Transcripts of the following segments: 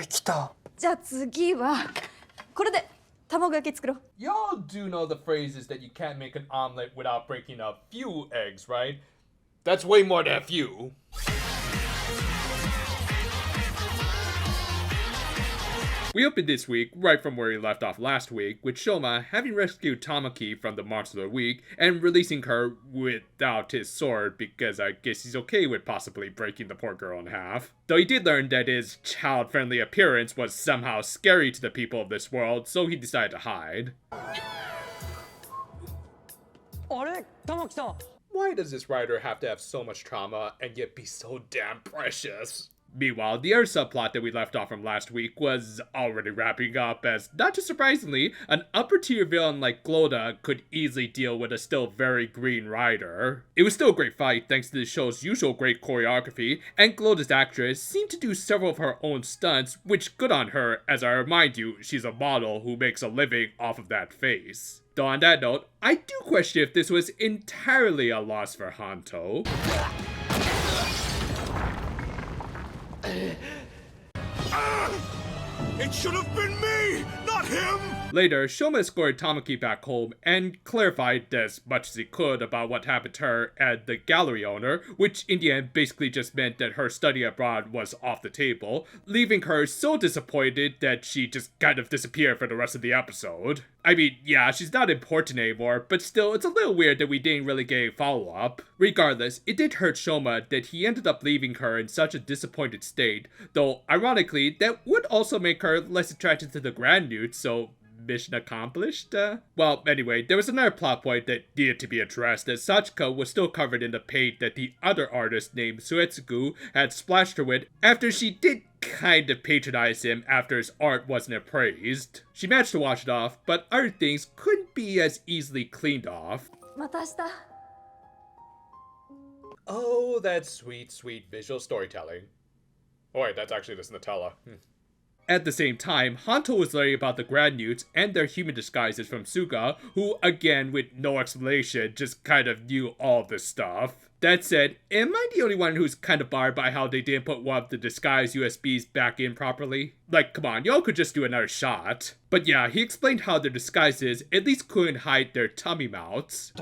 きた。じゃあ次はこれで卵焼き作ろう。 Y'all do know the phrase is that you can't make an omelet without breaking a few eggs, right? That's way more than a few. We opened this week right from where we left off last week, with Shoma having rescued Tamaki from the monster of the week and releasing her without his sword because I guess he's okay with possibly breaking the poor girl in half. Though he did learn that his child-friendly appearance was somehow scary to the people of this world, so he decided to hide. Why does this writer have to have so much trauma and yet be so damn precious? Meanwhile, the other subplot that we left off from last week was already wrapping up as, not too surprisingly, an upper tier villain like Gloda could easily deal with a still very green rider. It was still a great fight thanks to the show's usual great choreography, and Gloda's actress seemed to do several of her own stunts, which good on her, as I remind you, she's a model who makes a living off of that face. Though on that note, I do question if this was entirely a loss for Hanto. It should have been me, not him! Later, Shoma escorted Tamaki back home and clarified as much as he could about what happened to her and the gallery owner, which in the end basically just meant that her study abroad was off the table, leaving her so disappointed that she just kind of disappeared for the rest of the episode. I mean, yeah, she's not important anymore, but still, it's a little weird that we didn't really get a follow-up. Regardless, it did hurt Shoma that he ended up leaving her in such a disappointed state, though, ironically, that would also make her less attracted to the Grand Newt, so mission accomplished? Well, anyway, there was another plot point that needed to be addressed, as Sachika was still covered in the paint that the other artist named Suetsugu had splashed her with after she did kind of patronize him after his art wasn't appraised. She managed to wash it off, but other things couldn't be as easily cleaned off. また明日。 Oh, that sweet, sweet visual storytelling. Oh wait, that's actually just Nutella. At the same time, Hanto was learning about the Grand Newts and their human disguises from Suga, who, again, with no explanation, just kind of knew all this stuff. That said, am I the only one who's kind of barred by how they didn't put one of the disguise USBs back in properly? Like, come on, y'all could just do another shot. But yeah, he explained how their disguises at least couldn't hide their tummy mouths.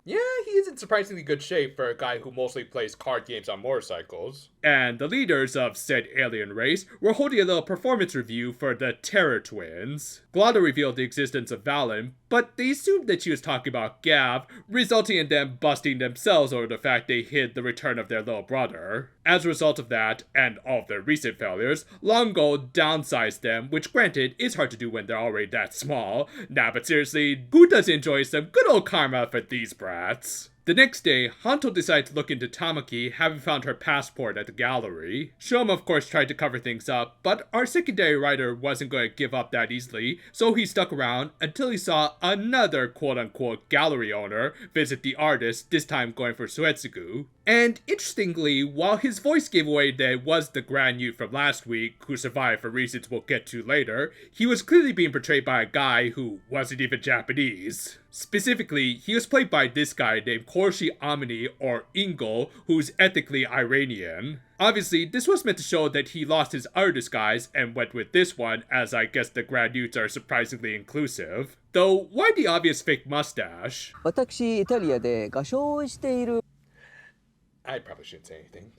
Yeah, he is in surprisingly good shape for a guy who mostly plays card games on motorcycles. And the leaders of said alien race were holding a little performance review for the Terror Twins. Glada revealed the existence of Valen, but they assumed that she was talking about Gavv, resulting in them busting themselves over the fact they hid the return of their little brother. As a result of that, and all of their recent failures, Longo downsized them, which granted is hard to do when they're already that small. Nah, but seriously, who doesn't enjoy some good old karma for these brats? The next day, Hanto decided to look into Tamaki, having found her passport at the gallery. Shoma of course tried to cover things up, but our secondary writer wasn't going to give up that easily, so he stuck around until he saw another quote-unquote gallery owner visit the artist, this time going for Suetsugu. And interestingly, while his voice gave away that it was the Grand Newt from last week, who survived for reasons we'll get to later, he was clearly being portrayed by a guy who wasn't even Japanese. Specifically, he was played by this guy named Korshi Amini, or Ingo, who's ethnically Iranian. Obviously, this was meant to show that he lost his other disguise and went with this one, as I guess the Grand Newts are surprisingly inclusive. Though, why the obvious fake mustache? 私イタリアで画商をしている。 I probably shouldn't say anything.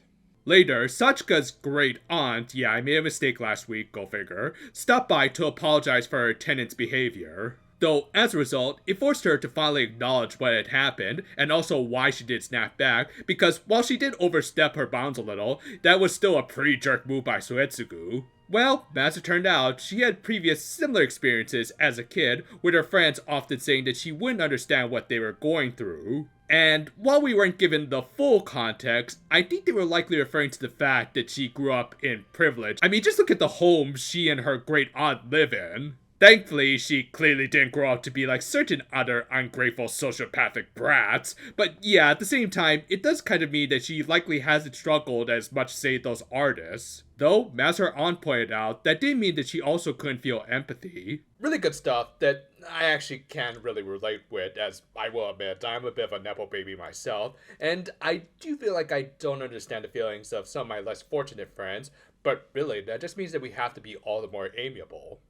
Later, Sachika's great aunt, yeah, I made a mistake last week, go figure, stopped by to apologize for her tenant's behavior. Though, as a result, it forced her to finally acknowledge what had happened, and also why she did snap back, because while she did overstep her bounds a little, that was still a pretty jerk move by Suetsugu. Well, as it turned out, she had previous similar experiences as a kid, with her friends often saying that she wouldn't understand what they were going through. And while we weren't given the full context, I think they were likely referring to the fact that she grew up in privilege. I mean, just look at the home she and her great aunt live in. Thankfully, she clearly didn't grow up to be like certain other ungrateful sociopathic brats, but yeah, at the same time, it does kind of mean that she likely hasn't struggled as much, say, those artists. Though, as her aunt pointed out, that didn't mean that she also couldn't feel empathy. Really good stuff that I actually can't really relate with, as I will admit, I'm a bit of a Nepo baby myself, and I do feel like I don't understand the feelings of some of my less fortunate friends, but really, that just means that we have to be all the more amiable.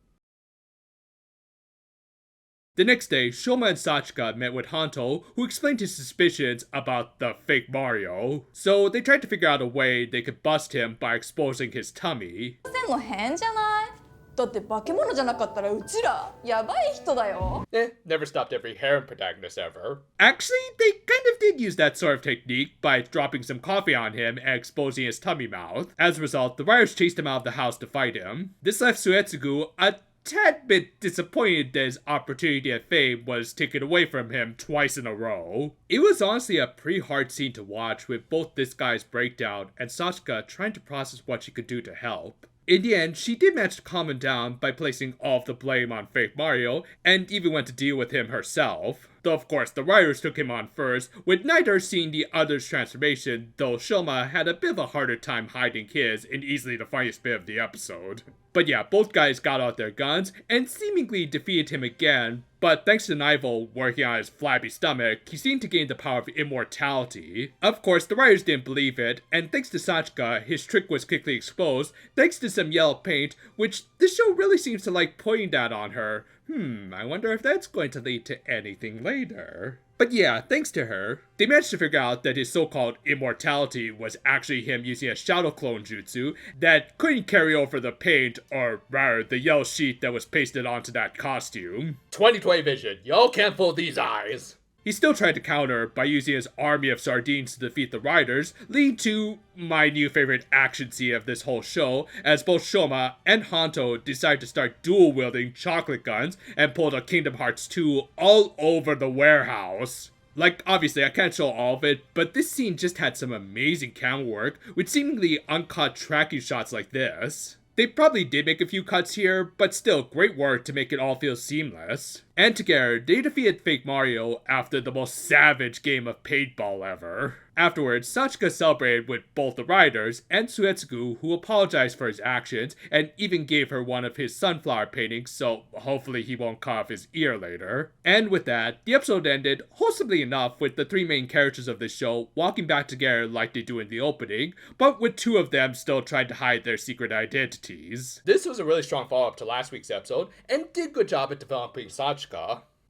The next day, Shoma and Sachika met with Hanto, who explained his suspicions about the fake Mario. So they tried to figure out a way they could bust him by exposing his tummy. 線の変じゃない？だって化け物じゃなかったらうちらやばい人だよ。Never stopped every harem protagonist ever. Actually, they kind of did use that sort of technique by dropping some coffee on him and exposing his tummy mouth. As a result, the writers chased him out of the house to fight him. This left Suetsugu a tad bit disappointed that his opportunity at fame was taken away from him twice in a row. It was honestly a pretty hard scene to watch, with both this guy's breakdown and Sachika trying to process what she could do to help. In the end, she did manage to calm him down by placing all of the blame on fake Mario, and even went to deal with him herself. Though of course, the writers took him on first, with neither seeing the other's transformation, though Shoma had a bit of a harder time hiding his in easily the funniest bit of the episode. But yeah, both guys got out their guns, and seemingly defeated him again, but thanks to Naivel working on his flabby stomach, he seemed to gain the power of immortality. Of course, the writers didn't believe it, and thanks to Sachika, his trick was quickly exposed, thanks to some yellow paint, which this show really seems to like putting that on her. I wonder if that's going to lead to anything later. But yeah, thanks to her, they managed to figure out that his so-called immortality was actually him using a shadow clone jutsu that couldn't carry over the paint, or rather, the yellow sheet that was pasted onto that costume. 20/20 vision, y'all can't fool these eyes. He still tried to counter by using his army of sardines to defeat the riders, leading to my new favorite action scene of this whole show, as both Shoma and Hanto decide to start dual-wielding chocolate guns and pull the Kingdom Hearts 2 all over the warehouse. Like, obviously, I can't show all of it, but this scene just had some amazing camera work, with seemingly uncut tracking shots like this. They probably did make a few cuts here, but still, great work to make it all feel seamless. And together, they defeated fake Mario after the most savage game of paintball ever. Afterwards, Sachika celebrated with both the riders and Suetsugu, who apologized for his actions and even gave her one of his sunflower paintings, so hopefully he won't cut off his ear later. And with that, the episode ended wholesomely enough, with the three main characters of the show walking back together like they do in the opening, but with two of them still trying to hide their secret identities. This was a really strong follow-up to last week's episode, and did a good job at developing Sachika.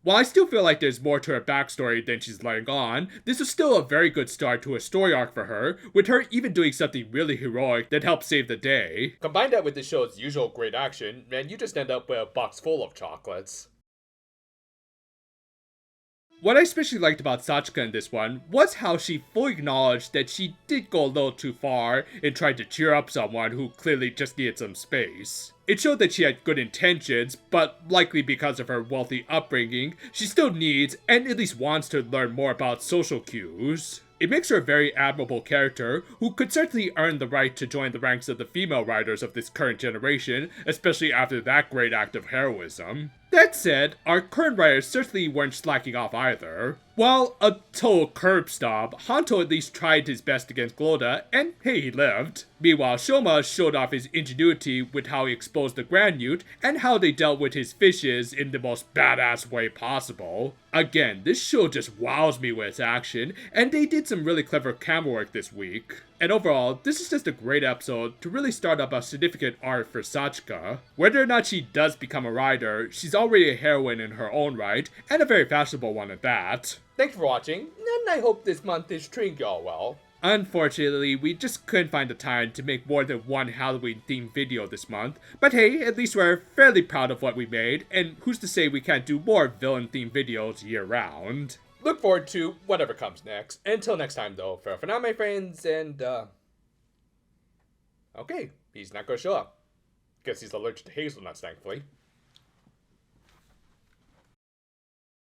While I still feel like there's more to her backstory than she's letting on, this was still a very good start to a story arc for her, with her even doing something really heroic that helped save the day. Combine that with the show's usual great action, and you just end up with a box full of chocolates. What I especially liked about Sachika in this one was how she fully acknowledged that she did go a little too far in trying to cheer up someone who clearly just needed some space. It showed that she had good intentions, but likely because of her wealthy upbringing, she still needs, and at least wants to learn more about social cues. It makes her a very admirable character, who could certainly earn the right to join the ranks of the female writers of this current generation, especially after that great act of heroism. That said, our current writers certainly weren't slacking off either. While a total curb stomp, Hanto at least tried his best against Gloda, and hey, he lived. Meanwhile, Shoma showed off his ingenuity with how he exposed the Grand Newt, and how they dealt with his fishes in the most badass way possible. Again, this show just wows me with its action, and they did some really clever camera work this week. And overall, this is just a great episode to really start up a significant arc for Sachika. Whether or not she does become a rider, she's already a heroine in her own right, and a very fashionable one at that. Thanks for watching, and I hope this month is treating y'all well. Unfortunately, we just couldn't find the time to make more than one Halloween-themed video this month, but hey, at least we're fairly proud of what we made, and who's to say we can't do more villain-themed videos year-round. Look forward to whatever comes next. Until next time, though, for now, my friends, and, okay, he's not gonna show up. Guess he's allergic to hazelnuts, thankfully.